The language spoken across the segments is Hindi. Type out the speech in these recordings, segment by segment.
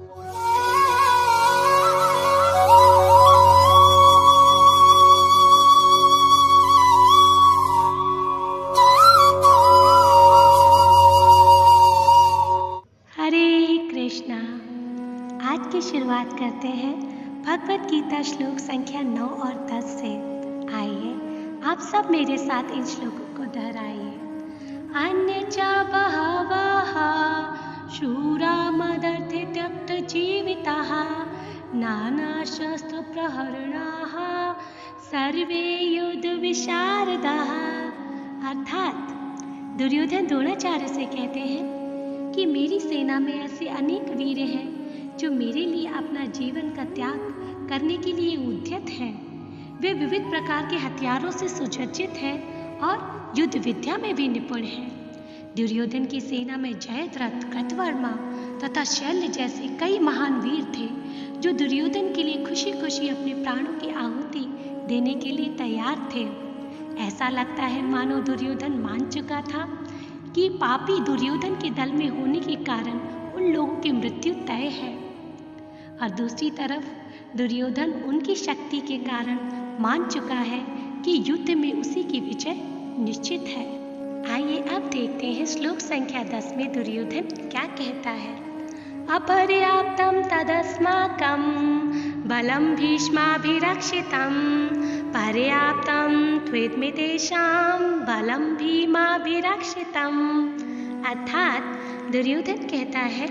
हरे कृष्णा। आज की शुरुआत करते हैं भगवत गीता श्लोक संख्या 9 और 10 से। आइए आप सब मेरे साथ इन श्लोकों को दोहराइए। अन्य च बहवः शूरा मदर्थे त्यक्त जीविताः नानाशस्त्र प्रहरणाः सर्वे युद्ध विशारदाः। अर्थात दुर्योधन द्रोणाचार्य से कहते हैं कि मेरी सेना में ऐसे अनेक वीर हैं जो मेरे लिए अपना जीवन का त्याग करने के लिए उद्यत हैं। वे विविध प्रकार के हथियारों से सुसज्जित हैं और युद्ध विद्या में भी निपुण हैं। दुर्योधन की सेना में जयद्रथ, कृतवर्मा तथा शल्य जैसे कई महान वीर थे जो दुर्योधन के लिए खुशी खुशी अपने प्राणों की आहुति देने के लिए तैयार थे। ऐसा लगता है मानो दुर्योधन मान चुका था कि पापी दुर्योधन के दल में होने के कारण उन लोगों की मृत्यु तय है, और दूसरी तरफ दुर्योधन उनकी शक्ति के कारण मान चुका है कि युद्ध में उसी की विजय निश्चित है। आइए अब देखते हैं श्लोक संख्या 10 में दुर्योधन क्या कहता है। अपर्याप्तं तदस्माकं बलं भीष्माभिरक्षितं पर्याप्तं त्वेदमेतेषां बलं भीमाभिरक्षितम्। अर्थात दुर्योधन कहता है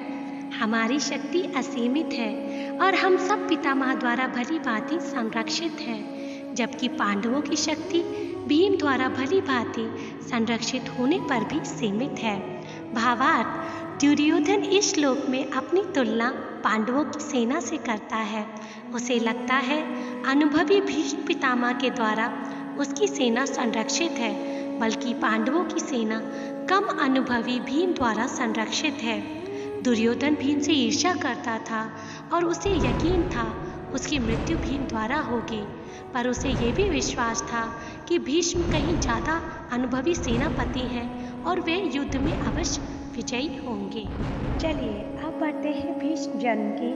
हमारी शक्ति असीमित है और हम सब पितामह द्वारा भली भांति संरक्षित हैं, जबकि पांडवों की शक्ति भीम द्वारा भली भांति संरक्षित होने पर भी सीमित है। भावार्थ दुर्योधन इस श्लोक में अपनी तुलना पांडवों की सेना से करता है। उसे लगता है अनुभवी भीष्म पितामह के द्वारा उसकी सेना संरक्षित है, बल्कि पांडवों की सेना कम अनुभवी भीम द्वारा संरक्षित है। दुर्योधन भीम से ईर्ष्या करता था और उसे यकीन था उसकी मृत्यु भीम द्वारा होगी, पर उसे ये भी विश्वास था कि भीष्म कहीं ज़्यादा अनुभवी सेनापति हैं और वे युद्ध में अवश्य विजयी होंगे। चलिए अब बढ़ते हैं भीष्म जन्म की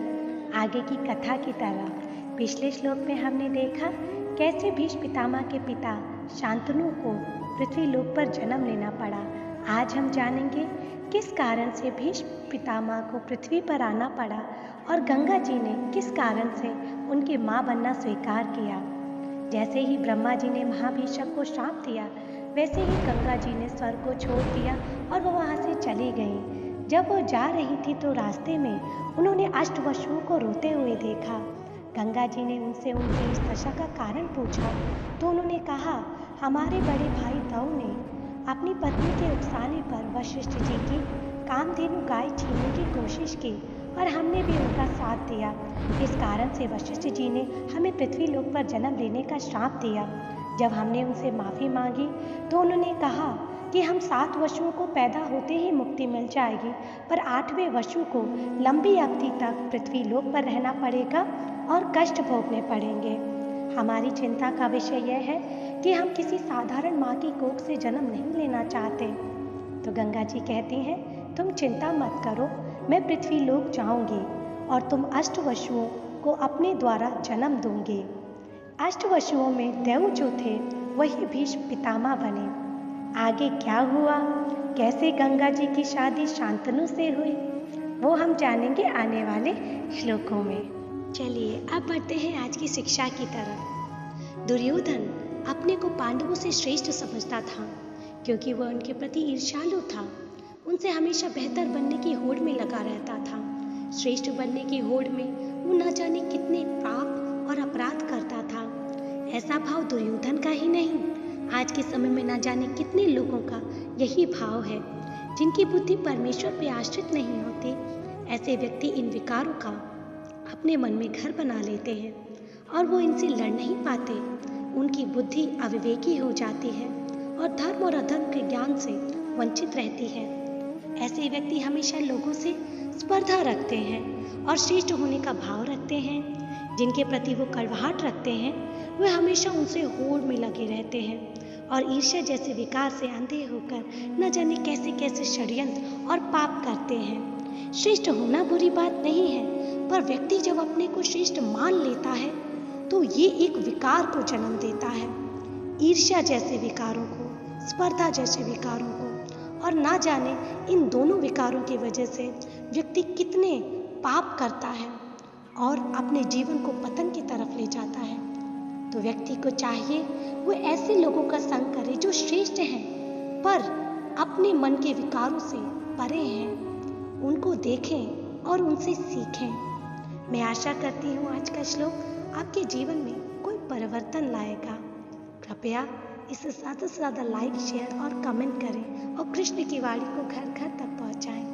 आगे की कथा की तरफ। पिछले श्लोक में हमने देखा कैसे भीष्म पितामह के पिता शांतनु को पृथ्वी लोक पर जन्म लेना पड़ा। आज हम जानेंगे किस कारण से भीष्म पितामह को पृथ्वी पर आना पड़ा और गंगा जी ने किस कारण से उनकी माँ बनना स्वीकार किया। जैसे ही ब्रह्मा जी ने महाभीषक को श्राप दिया, वैसे ही गंगा जी ने स्वर्ग को छोड़ दिया और वो वहाँ से चली गई। जब वो जा रही थी तो रास्ते में उन्होंने अष्टवसुओं को रोते हुए देखा। गंगा जी ने उनसे उनकी इस दशा का कारण पूछा तो उन्होंने कहा, हमारे बड़े भाई दव ने अपनी पत्नी के उकसाने पर वशिष्ठ जी की कामधेनु गाय छीनने की कोशिश की और हमने भी उनका साथ दिया। इस कारण से वशिष्ठ जी ने हमें पृथ्वी लोक पर जन्म लेने का श्राप दिया। जब हमने उनसे माफ़ी मांगी तो उन्होंने कहा कि हम 7 वसुओं को पैदा होते ही मुक्ति मिल जाएगी, पर 8वें वसु को लंबी अवधि तक पृथ्वी लोक पर रहना पड़ेगा और कष्ट भोगने पड़ेंगे। हमारी चिंता का विषय यह है कि हम किसी साधारण माँ की कोख से जन्म नहीं लेना चाहते। तो गंगा जी कहती हैं, तुम चिंता मत करो, मैं पृथ्वी लोक जाऊंगी और तुम अष्टवसुओं को अपने द्वारा जन्म दूंगी। अष्टवसुओं में देव जो थे वही भीष्म पितामह बने। आगे क्या हुआ, कैसे गंगा जी की शादी शांतनु से हुई, वो हम जानेंगे आने वाले श्लोकों में। चलिए अब बढ़ते हैं आज की शिक्षा की तरफ। दुर्योधन अपने को पांडवों से श्रेष्ठ समझता था क्योंकि वह उनके प्रति ईर्ष्यालु था। उनसे हमेशा बेहतर बनने की होड़ में लगा रहता था। श्रेष्ठ बनने की होड़ में वो न जाने कितने पाप और अपराध करता था। ऐसा भाव दुर्योधन का ही नहीं, आज के समय में न जाने कितने लोगों का यही भाव है। जिनकी बुद्धि परमेश्वर पे आश्रित नहीं होती, ऐसे व्यक्ति इन विकारों का अपने मन में घर बना लेते हैं और वो इनसे लड़ नहीं पाते। उनकी बुद्धि अविवेकी हो जाती है और धर्म और अधर्म के ज्ञान से वंचित रहती है। ऐसे व्यक्ति हमेशा लोगों से स्पर्धा रखते हैं और श्रेष्ठ होने का भाव रखते हैं। जिनके प्रति वो कड़वाहट रखते हैं वे हमेशा उनसे होड़ में लगे रहते हैं और ईर्ष्या जैसे विकार से अंधे होकर न जाने कैसे कैसे षड्यंत्र और पाप करते हैं। श्रेष्ठ होना बुरी बात नहीं है, पर व्यक्ति जब अपने को श्रेष्ठ मान लेता है तो ये एक विकार को जन्म देता है, ईर्ष्या जैसे विकारों को, स्पर्धा जैसे विकारों को। और ना जाने इन दोनों विकारों की वजह से व्यक्ति कितने पाप करता है और अपने जीवन को पतन की तरफ ले जाता है। तो व्यक्ति को चाहिए वो ऐसे लोगों का संग करे जो श्रेष्ठ हैं पर अपने मन के विकारों से परे हैं। उनको देखें और उनसे सीखें। मैं आशा करती हूँ आज का श्लोक आपके जीवन में कोई परिवर्तन लाएगा। कृपया इसे ज़्यादा से ज़्यादा लाइक, शेयर और कमेंट करें और कृष्ण की वाणी को घर घर तक पहुँचाएं।